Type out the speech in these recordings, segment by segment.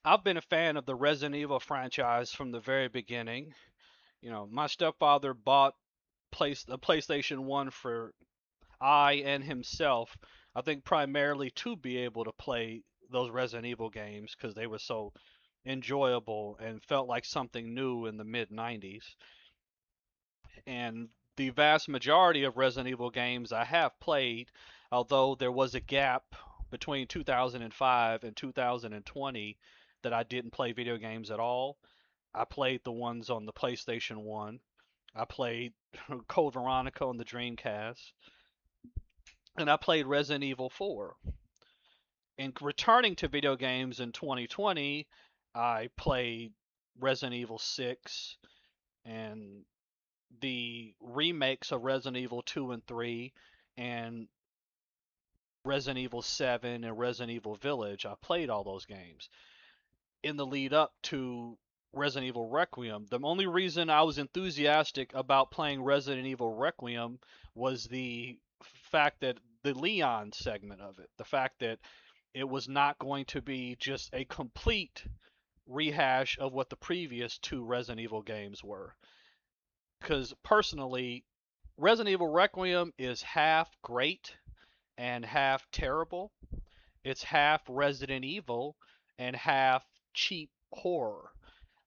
I've been a fan of the Resident Evil franchise from the very beginning. My stepfather bought a PlayStation 1 for I and himself, I think primarily to be able to play those Resident Evil games because they were so enjoyable and felt like something new in the mid 90s. And the vast majority of Resident Evil games I have played, although there was a gap between 2005 and 2020 that I didn't play video games at all. I played the ones on the PlayStation 1. I played Code Veronica on the Dreamcast, and I played Resident Evil 4. And returning to video games in 2020, I played Resident Evil 6 and the remakes of Resident Evil 2 and 3 and Resident Evil 7 and Resident Evil Village. I played all those games. In the lead up to Resident Evil Requiem, the only reason I was enthusiastic about playing Resident Evil Requiem was the fact that the Leon segment of it, the fact that it was not going to be just a complete rehash of what the previous two Resident Evil games were. Because personally, Resident Evil Requiem is half great and half terrible. It's half Resident Evil and half cheap horror.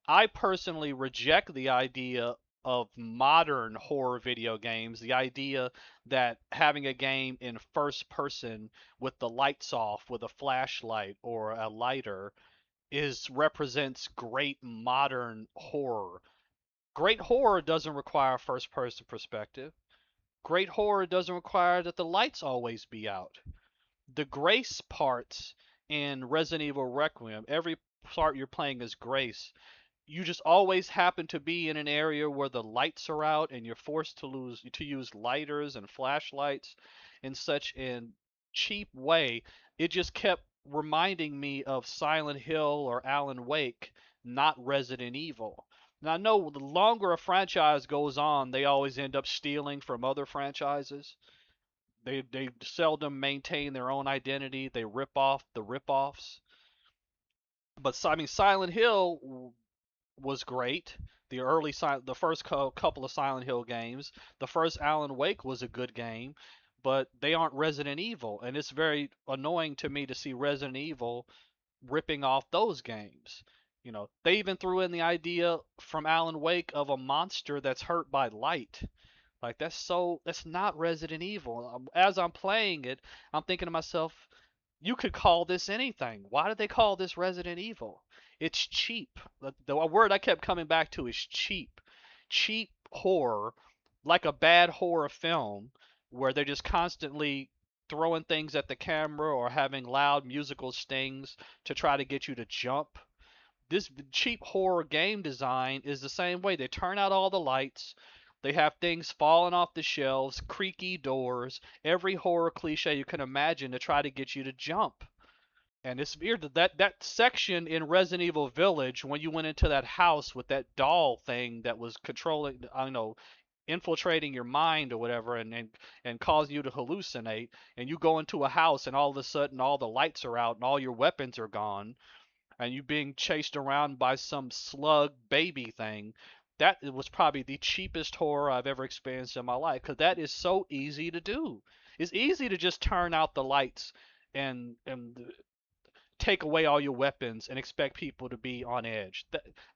I personally reject the idea of modern horror video games, the idea that having a game in first person with the lights off with a flashlight or a lighter is represents great modern horror. Great horror doesn't require first person perspective. Great horror doesn't require that the lights always be out. The grace parts in Resident Evil Requiem, every part you're playing is grace. You just always happen to be in an area where the lights are out and you're forced to use lighters and flashlights in such a cheap way. It just kept reminding me of Silent Hill or Alan Wake, not Resident Evil. And I know the longer a franchise goes on, they always end up stealing from other franchises. They seldom maintain their own identity. They rip off the rip-offs. But I mean, Silent Hill was great. The first couple of Silent Hill games, the first Alan Wake was a good game, but they aren't Resident Evil, and it's very annoying to me to see Resident Evil ripping off those games. They even threw in the idea from Alan Wake of a monster that's hurt by light. Like that's not Resident Evil. As I'm playing it, I'm thinking to myself, you could call this anything. Why did they call this Resident Evil? It's cheap. The word I kept coming back to is cheap. Cheap horror, like a bad horror film, where they're just constantly throwing things at the camera or having loud musical stings to try to get you to jump. This cheap horror game design is the same way. They turn out all the lights. They have things falling off the shelves, creaky doors, every horror cliche you can imagine to try to get you to jump. And it's weird that section in Resident Evil Village when you went into that house with that doll thing that was controlling, I don't know, infiltrating your mind or whatever, and causing you to hallucinate. And you go into a house and all of a sudden all the lights are out and all your weapons are gone and you being chased around by some slug baby thing. That was probably the cheapest horror I've ever experienced in my life because that is so easy to do. It's easy to just turn out the lights and take away all your weapons and expect people to be on edge.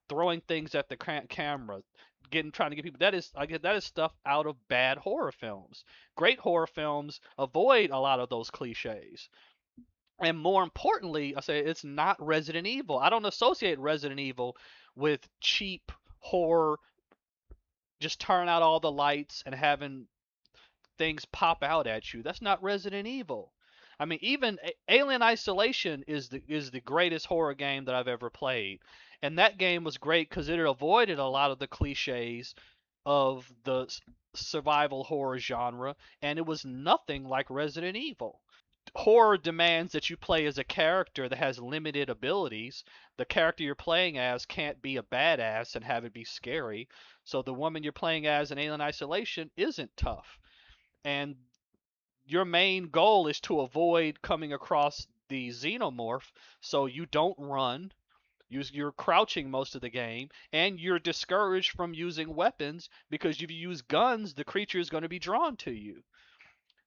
Throwing things at the camera, trying to get people, that is stuff out of bad horror films. Great horror films avoid a lot of those cliches. And more importantly, I say it's not Resident Evil. I don't associate Resident Evil with cheap horror, just turn out all the lights and having things pop out at you. That's not Resident Evil. I mean, even Alien Isolation is the greatest horror game that I've ever played, and that game was great because it avoided a lot of the cliches of the survival horror genre, and it was nothing like Resident Evil. Horror demands that you play as a character that has limited abilities. The character you're playing as can't be a badass and have it be scary. So the woman you're playing as in Alien Isolation isn't tough. And your main goal is to avoid coming across the xenomorph so you don't run. You're crouching most of the game, and you're discouraged from using weapons because if you use guns, the creature is going to be drawn to you.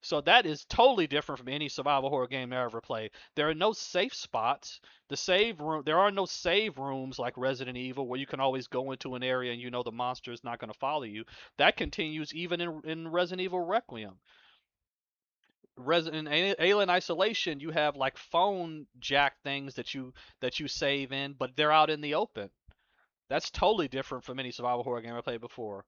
So that is totally different from any survival horror game I ever played. There are no safe spots. There are no save rooms like Resident Evil where you can always go into an area and you know the monster is not going to follow you. That continues even in Resident Evil Requiem. In Alien Isolation, you have like phone jack things that you save in, but they're out in the open. That's totally different from any survival horror game I played before.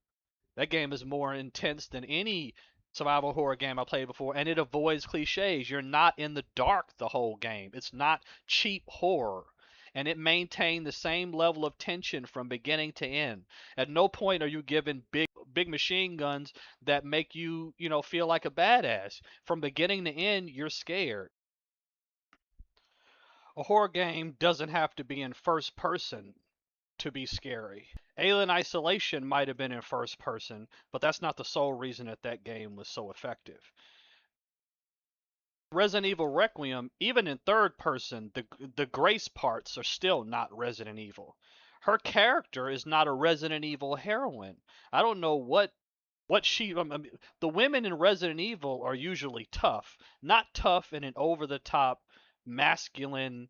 That game is more intense than any survival horror game I played before, and it avoids cliches. You're not in the dark the whole game. It's not cheap horror. And it maintained the same level of tension from beginning to end. At no point are you given big machine guns that make you, feel like a badass. From beginning to end, you're scared. A horror game doesn't have to be in first person to be scary. Alien Isolation might have been in first person, but that's not the sole reason that game was so effective. Resident Evil Requiem, even in third person, the Grace parts are still not Resident Evil. Her character is not a Resident Evil heroine. I don't know the women in Resident Evil are usually tough, not tough in an over the top masculine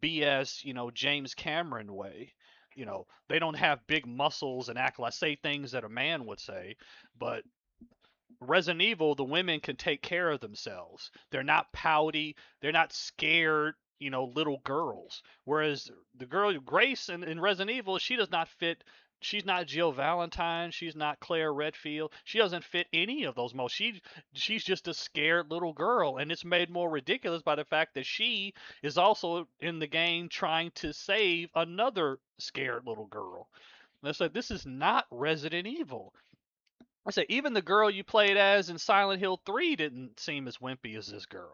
BS, James Cameron way. They don't have big muscles and act like say things that a man would say, but Resident Evil, the women can take care of themselves. They're not pouty. They're not scared, little girls. Whereas the girl Grace in Resident Evil, she does not fit. She's not Jill Valentine. She's not Claire Redfield. She doesn't fit any of those molds. She's just a scared little girl, and it's made more ridiculous by the fact that she is also in the game trying to save another scared little girl. And it's like this is not Resident Evil. I say even the girl you played as in Silent Hill 3 didn't seem as wimpy as this girl.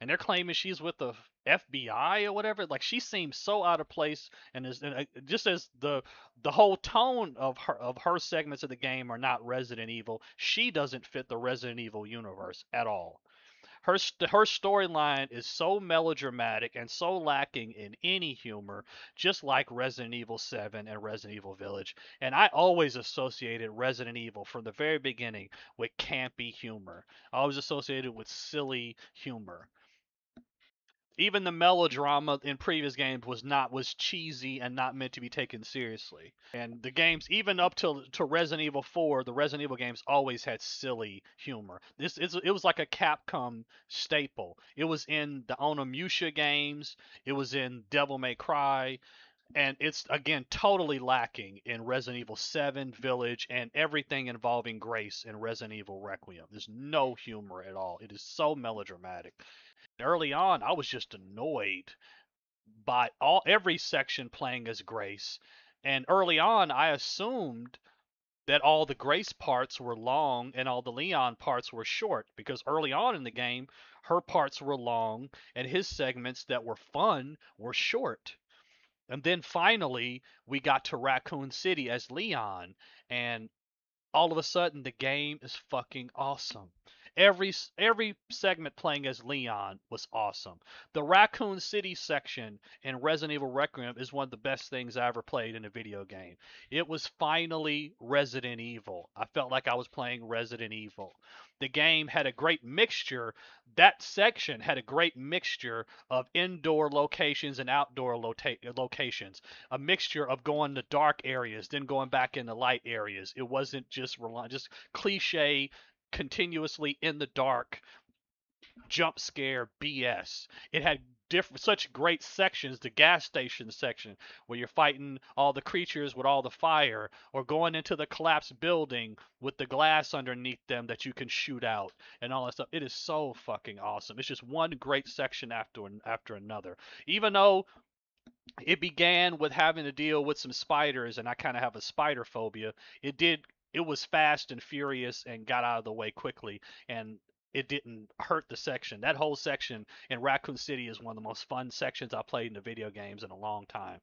And they're claiming she's with the FBI or whatever. Like she seems so out of place, just as the whole tone of her segments of the game are not Resident Evil. She doesn't fit the Resident Evil universe at all. Her storyline is so melodramatic and so lacking in any humor, just like Resident Evil 7 and Resident Evil Village. And I always associated Resident Evil from the very beginning with campy humor. I always associated with silly humor. Even the melodrama in previous games was cheesy and not meant to be taken seriously. And the games, even up to Resident Evil 4, the Resident Evil games always had silly humor. It was like a Capcom staple. It was in the Onimusha games. It was in Devil May Cry. And it's again totally lacking in Resident Evil 7 Village and everything involving Grace in Resident Evil Requiem. There's no humor at all. It is so melodramatic. Early on, I was just annoyed by every section playing as Grace. And early on, I assumed that all the Grace parts were long and all the Leon parts were short because early on in the game, her parts were long and his segments that were fun were short. And then finally, we got to Raccoon City as Leon, and all of a sudden the game is fucking awesome. Every segment playing as Leon was awesome. The Raccoon City section in Resident Evil Requiem is one of the best things I ever played in a video game. It was finally Resident Evil. I felt like I was playing Resident Evil. The game had a great mixture. That section had a great mixture of indoor locations and outdoor locations. A mixture of going to dark areas, then going back into light areas. It wasn't just cliche, continuously in the dark jump scare BS. It had such great sections, the gas station section where you're fighting all the creatures with all the fire, or going into the collapsed building with the glass underneath them that you can shoot out and all that stuff. It is so fucking awesome. It's just one great section after another. Even though it began with having to deal with some spiders, and I kind of have a spider phobia. It was fast and furious and got out of the way quickly, and it didn't hurt the section. That whole section in Raccoon City is one of the most fun sections I played in the video games in a long time.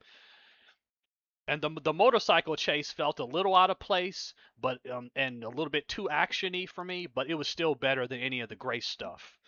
And the motorcycle chase felt a little out of place, but and a little bit too actiony for me, but it was still better than any of the Grace stuff.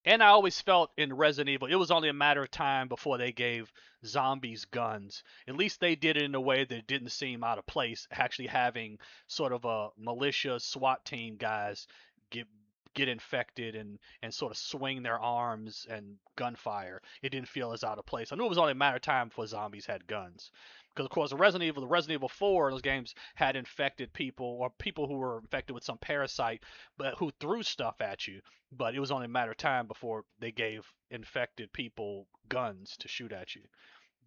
And I always felt in Resident Evil, it was only a matter of time before they gave zombies guns. At least they did it in a way that didn't seem out of place, actually having sort of a militia SWAT team guys get get infected and sort of swing their arms and gunfire. It didn't feel as out of place. I knew it was only a matter of time before zombies had guns. Because of course the Resident Evil 4, those games had infected people or people who were infected with some parasite, but who threw stuff at you, but it was only a matter of time before they gave infected people guns to shoot at you.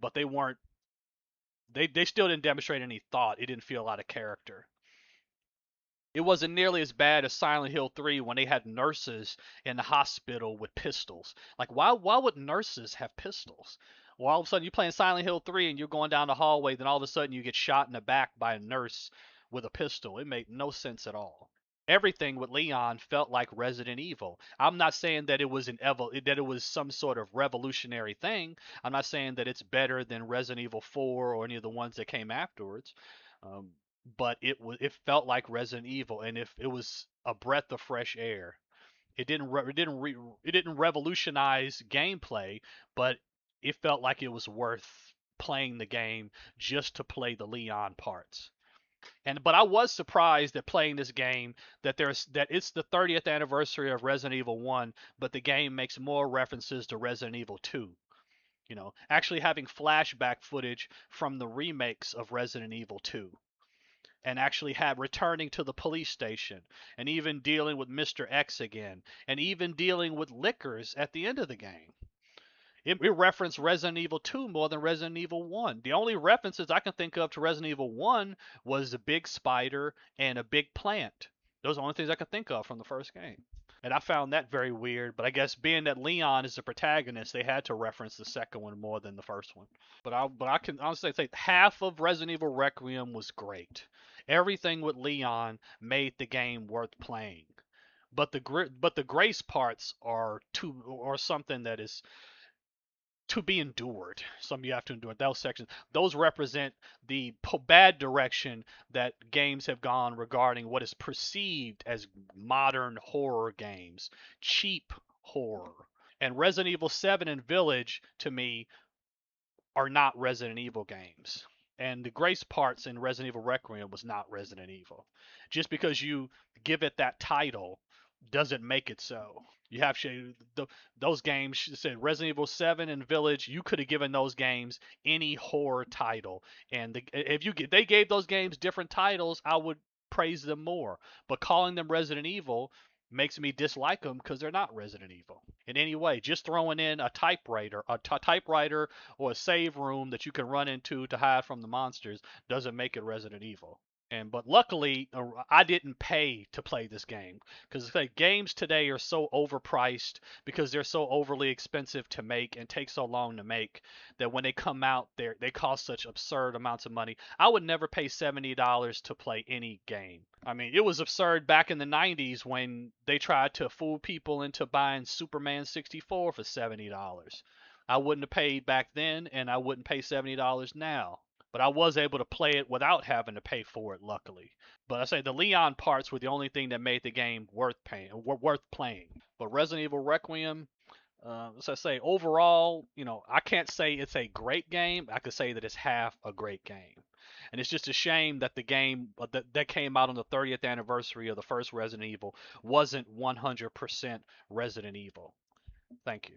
But they weren't. They still didn't demonstrate any thought. It didn't feel out of character. It wasn't nearly as bad as Silent Hill 3 when they had nurses in the hospital with pistols. Like why would nurses have pistols? Well, all of a sudden you're playing Silent Hill 3 and you're going down the hallway, then all of a sudden you get shot in the back by a nurse with a pistol. It made no sense at all. Everything with Leon felt like Resident Evil. I'm not saying that it was some sort of revolutionary thing. I'm not saying that it's better than Resident Evil 4 or any of the ones that came afterwards. Um, but it felt like Resident Evil, and if it was a breath of fresh air. It didn't revolutionize gameplay, but it felt like it was worth playing the game just to play the Leon parts. And but I was surprised at playing this game that it's the 30th anniversary of Resident Evil 1, but the game makes more references to Resident Evil 2. Actually having flashback footage from the remakes of Resident Evil 2 and actually have returning to the police station and even dealing with Mr. X again and even dealing with Lickers at the end of the game. It referenced Resident Evil 2 more than Resident Evil 1. The only references I can think of to Resident Evil 1 was a big spider and a big plant. Those are the only things I can think of from the first game. And I found that very weird, but I guess being that Leon is the protagonist, they had to reference the second one more than the first one. But I can honestly say half of Resident Evil Requiem was great. Everything with Leon made the game worth playing. But the grace parts are something that is to be endured. Some you have to endure. Those sections, those represent the bad direction that games have gone regarding what is perceived as modern horror games, cheap horror. And Resident Evil 7 and Village, to me, are not Resident Evil games. And the grace parts in Resident Evil Requiem was not Resident Evil. Just because you give it that title doesn't make it so. You have those games said Resident Evil 7 and Village. You could have given those games any horror title, and if they gave those games different titles, I would praise them more. But calling them Resident Evil makes me dislike them because they're not Resident Evil in any way. Just throwing in a typewriter or a save room that you can run into to hide from the monsters doesn't make it Resident Evil. But luckily, I didn't pay to play this game because games today are so overpriced because they're so overly expensive to make and take so long to make that when they come out, they cost such absurd amounts of money. I would never pay $70 to play any game. I mean, it was absurd back in the 90s when they tried to fool people into buying Superman 64 for $70. I wouldn't have paid back then, and I wouldn't pay $70 now. But I was able to play it without having to pay for it, luckily. But I say the Leon parts were the only thing that made the game worth playing. But Resident Evil Requiem, as I say, overall, I can't say it's a great game. I could say that it's half a great game. And it's just a shame that the game that came out on the 30th anniversary of the first Resident Evil wasn't 100% Resident Evil. Thank you.